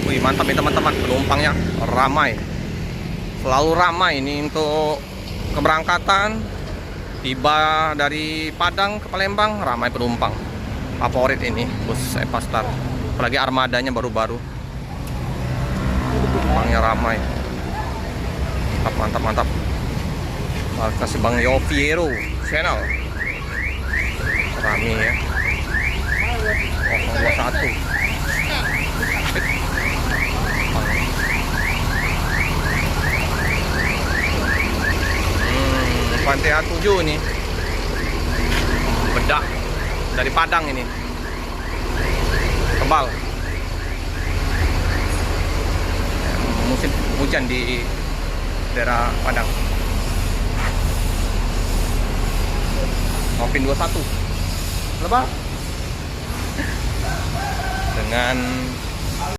Wih, mantap nih teman-teman, penumpangnya ramai. Selalu ramai ini untuk keberangkatan. Tiba dari Padang ke Palembang, ramai penumpang. Favorit ini bus Epastar. Apalagi armadanya baru-baru. Penumpangnya ramai. Mantap, mantap, mantap. Kasih Bang Yoviero channel. Rame ya. 021. Pantai A7 nih. Bedak dari Padang ini. Tebal. Musim hujan di daerah Padang. Ngopin 21. Berapa? Dengan